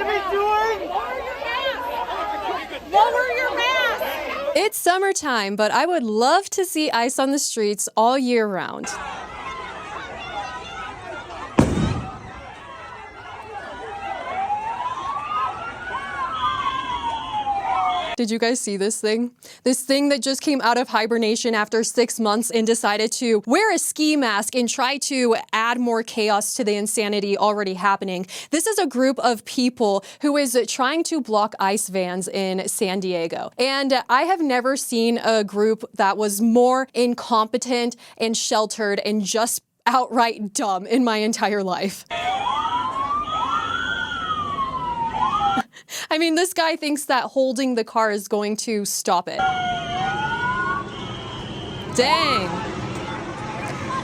to be doing? Lower your mask! It's summertime, but I would love to see ice on the streets all year round. Did you guys see this thing? This thing that just came out of hibernation after 6 months and decided to wear a ski mask and try to add more chaos to the insanity already happening. This is a group of people who is trying to block ICE vans in San Diego. And I have never seen a group that was more incompetent and sheltered and just outright dumb in my entire life. I mean, this guy thinks that holding the car is going to stop it. Dang.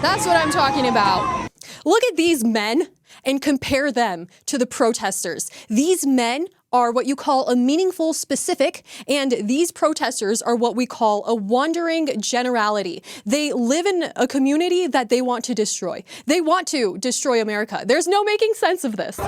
That's what I'm talking about. Look at these men and compare them to the protesters. These men are what you call a meaningful specific, and these protesters are what we call a wandering generality. They live in a community that they want to destroy. They want to destroy America. There's no making sense of this.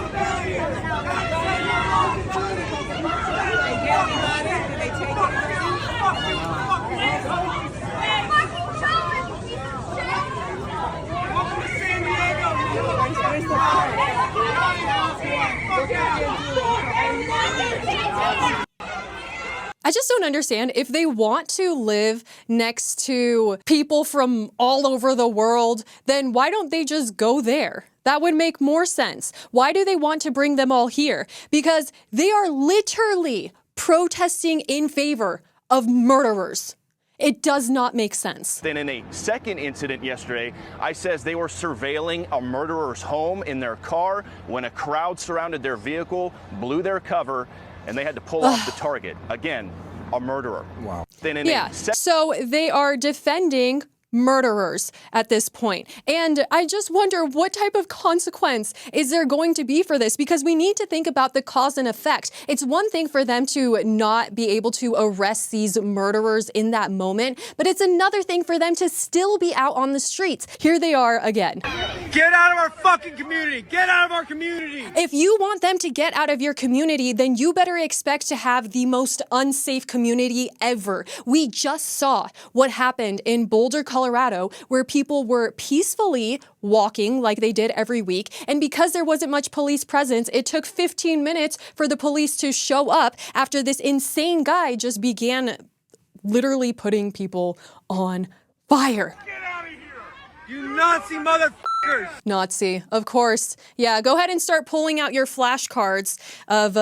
I just don't understand. If they want to live next to people from all over the world, then why don't they just go there? That would make more sense. Why do they want to bring them all here? Because they are literally protesting in favor of murderers. It does not make sense. Then in a second incident yesterday, ICE says they were surveilling a murderer's home in their car when a crowd surrounded their vehicle, blew their cover, and they had to pull off the target. Again, a murderer. Wow. So they are defending murderers at this point. And I just wonder what type of consequence is there going to be for this? Because we need to think about the cause and effect. It's one thing for them to not be able to arrest these murderers in that moment, but it's another thing for them to still be out on the streets. Here they are again. Get out of our fucking community! Get out of our community! If you want them to get out of your community, then you better expect to have the most unsafe community ever. We just saw what happened in Boulder, Colorado, where people were peacefully walking like they did every week. And because there wasn't much police presence, it took 15 minutes for the police to show up after this insane guy just began literally putting people on fire. Get out of here! You Nazi motherfuckers! Nazi, of course. Yeah, go ahead and start pulling out your flashcards of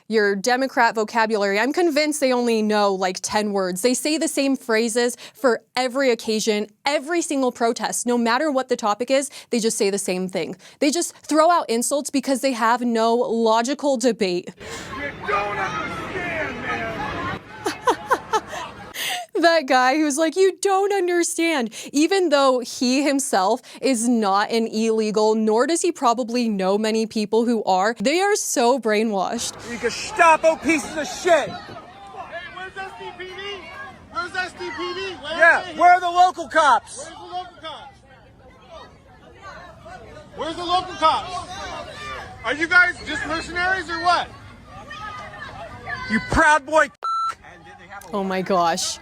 your Democrat vocabulary. I'm convinced they only know like 10 words. They say the same phrases for every occasion, every single protest. No matter what the topic is, they just say the same thing. They just throw out insults because they have no logical debate. You don't understand, man! That guy who's like, you don't understand, even though he himself is not an illegal, nor does he probably know many people who are. They are so brainwashed. You Gestapo pieces of shit! Hey, where's SDPD? Where's SDPD? Where are the local cops? Where's the local cops? Where's the local cops? Are you guys just mercenaries or what? You proud boy. Oh my gosh.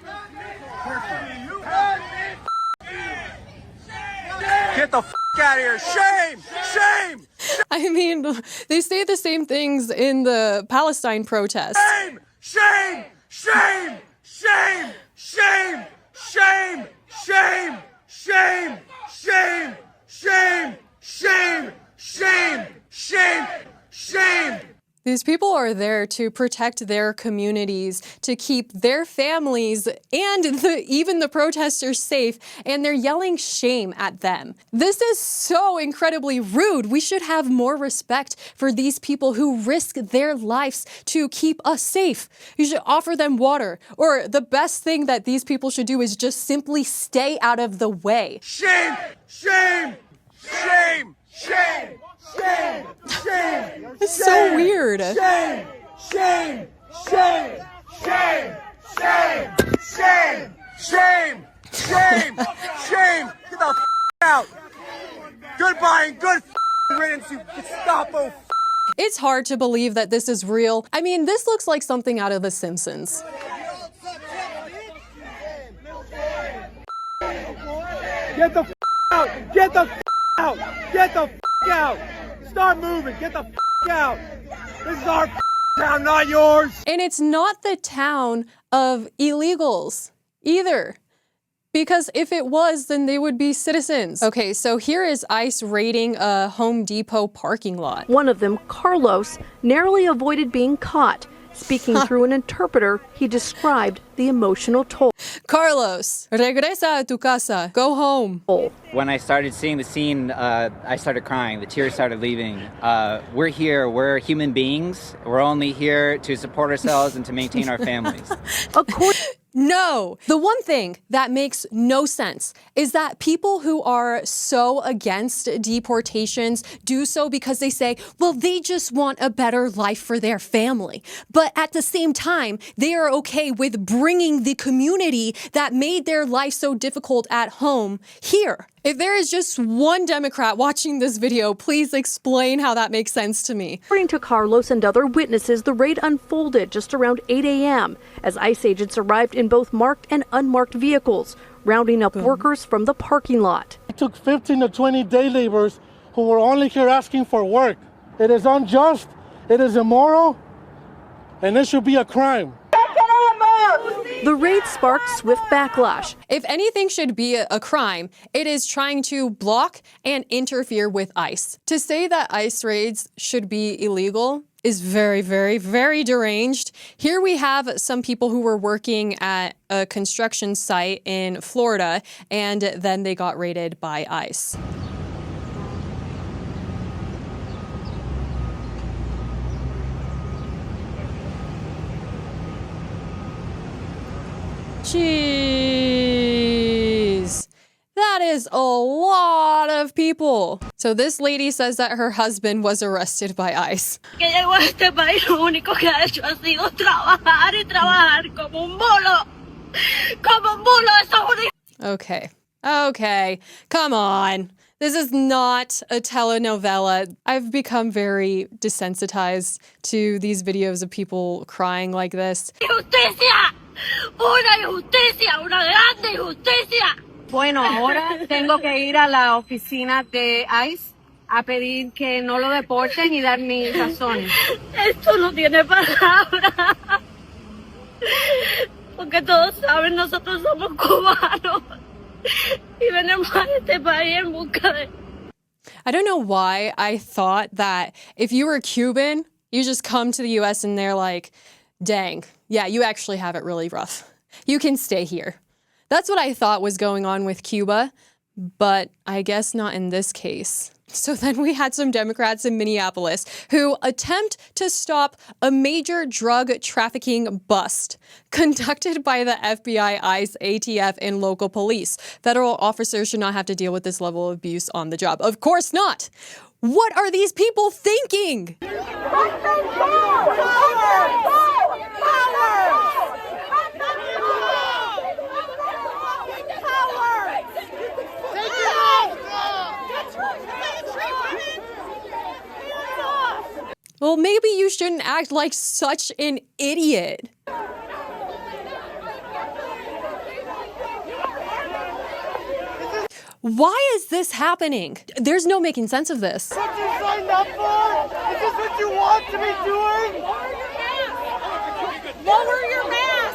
Get the out of here. Shame! Shame! I mean, they say the same things in the Palestine protests. Shame! Shame! Shame! Shame! Shame! Shame! Shame! Shame! Shame! Shame! Shame! Shame! Shame! Shame! These people are there to protect their communities, to keep their families and even the protesters safe, and they're yelling shame at them. This is so incredibly rude. We should have more respect for these people who risk their lives to keep us safe. You should offer them water, or the best thing that these people should do is just simply stay out of the way. Shame! Shame! Shame! Shame! Shame! Shame! It's so weird. Shame! Shame! Shame! Shame! Shame! Shame! Shame! Shame! Shame! Get the out! Goodbye and good riddance, you Gestapo It's hard to believe that this is real. I mean, this looks like something out of The Simpsons. Get the out! Get the out! Get the out! Start moving! Get the out! This is our town, not yours! And it's not the town of illegals either. Because if it was, then they would be citizens. Okay, so here is ICE raiding a Home Depot parking lot. One of them, Carlos, narrowly avoided being caught. Speaking through an interpreter, he described the emotional toll. Carlos, regresa a tu casa. Go home. When I started seeing the scene, I started crying. The tears started leaving. We're here. We're human beings. We're only here to support ourselves and to maintain our families. No. The one thing that makes no sense is that people who are so against deportations do so because they say, well, they just want a better life for their family. But at the same time, they are okay with bringing the community that made their life so difficult at home here. If there is just one Democrat watching this video, please explain how that makes sense to me. According to Carlos and other witnesses, the raid unfolded just around 8 a.m. as ICE agents arrived in both marked and unmarked vehicles, rounding up workers from the parking lot. It took 15 to 20 day laborers who were only here asking for work. It is unjust, it is immoral, and it should be a crime. The raid sparked swift backlash. If anything should be a crime, it is trying to block and interfere with ICE. To say that ICE raids should be illegal is very, very, very deranged. Here we have some people who were working at a construction site in Florida, and then they got raided by ICE. Jeez, that is a lot of people. So this lady says that her husband was arrested by ICE. Okay, come on. This is not a telenovela. I've become very desensitized to these videos of people crying like this. Una injusticia, una grande injusticia. Bueno, ahora tengo que ir a la oficina de ICE a pedir que no lo deporten y dar mis razones. Esto no tiene palabras. Porque todos saben, nosotros somos cubanos y venimos a este país en busca de... I don't know why I thought that if you were Cuban, you just come to the US and they're like, dang, yeah, you actually have it really rough. You can stay here. That's what I thought was going on with Cuba, but I guess not in this case. So then we had some Democrats in Minneapolis who attempt to stop a major drug trafficking bust conducted by the FBI, ICE, ATF, and local police. Federal officers should not have to deal with this level of abuse on the job. Of course not. What are these people thinking? Well, maybe you shouldn't act like such an idiot. Why is this happening? There's no making sense of this. What you signed up for? Is this what you want to be doing? Lower your mask.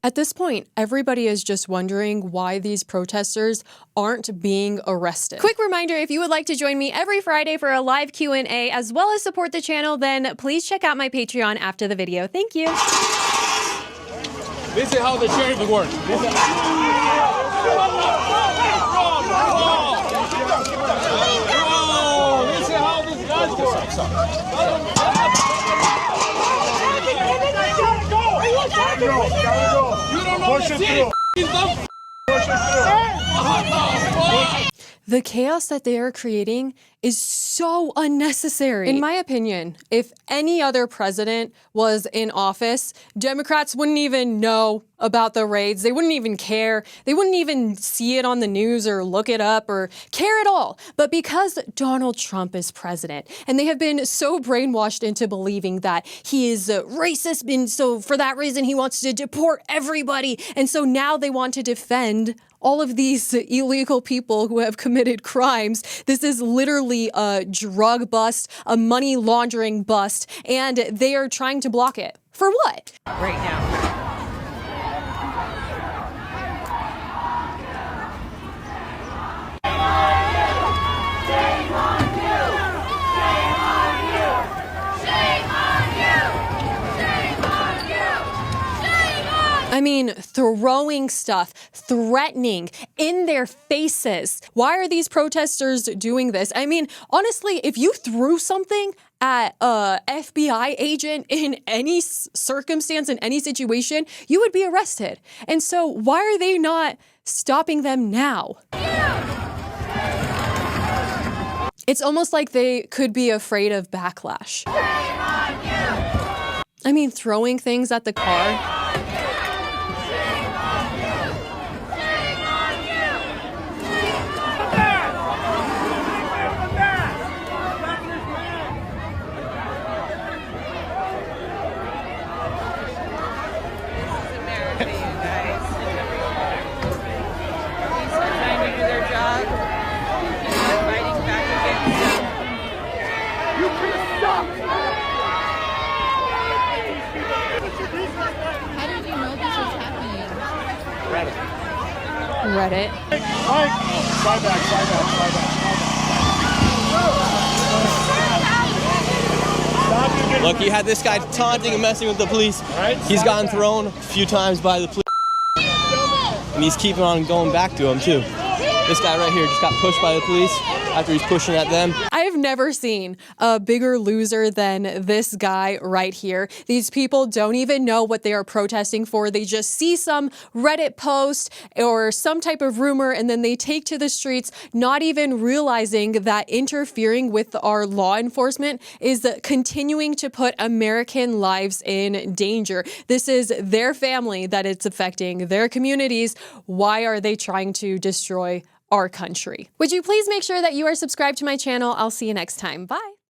At this point, everybody is just wondering why these protesters aren't being arrested. Quick reminder, if you would like to join me every Friday for a live Q&A as well as support the channel, then please check out my Patreon after the video. Thank you. This is how the sheriff works. This is how these guys The chaos that they are creating is so unnecessary. In my opinion, if any other president was in office, Democrats wouldn't even know about the raids. They wouldn't even care. They wouldn't even see it on the news or look it up or care at all. But because Donald Trump is president and they have been so brainwashed into believing that he is racist, and so for that reason he wants to deport everybody. And so now they want to defend all of these illegal people who have committed crimes. This is literally a drug bust, a money laundering bust, and they are trying to block it. For what? Right now. I mean, throwing stuff, threatening in their faces. Why are these protesters doing this? I mean, honestly, if you threw something at a FBI agent in any circumstance, in any situation, you would be arrested. And so why are they not stopping them now? It's almost like they could be afraid of backlash. I mean, throwing things at the car. Reddit. Look, you had this guy taunting and messing with the police. He's gotten thrown a few times by the police. And he's keeping on going back to him, too. This guy right here just got pushed by the police after he's pushing at them. I have never seen a bigger loser than this guy right here. These people don't even know what they are protesting for. They just see some Reddit post or some type of rumor and then they take to the streets, not even realizing that interfering with our law enforcement is continuing to put American lives in danger. This is their family that it's affecting, their communities. Why are they trying to destroy our country? Would you please make sure that you are subscribed to my channel? I'll see you next time. Bye.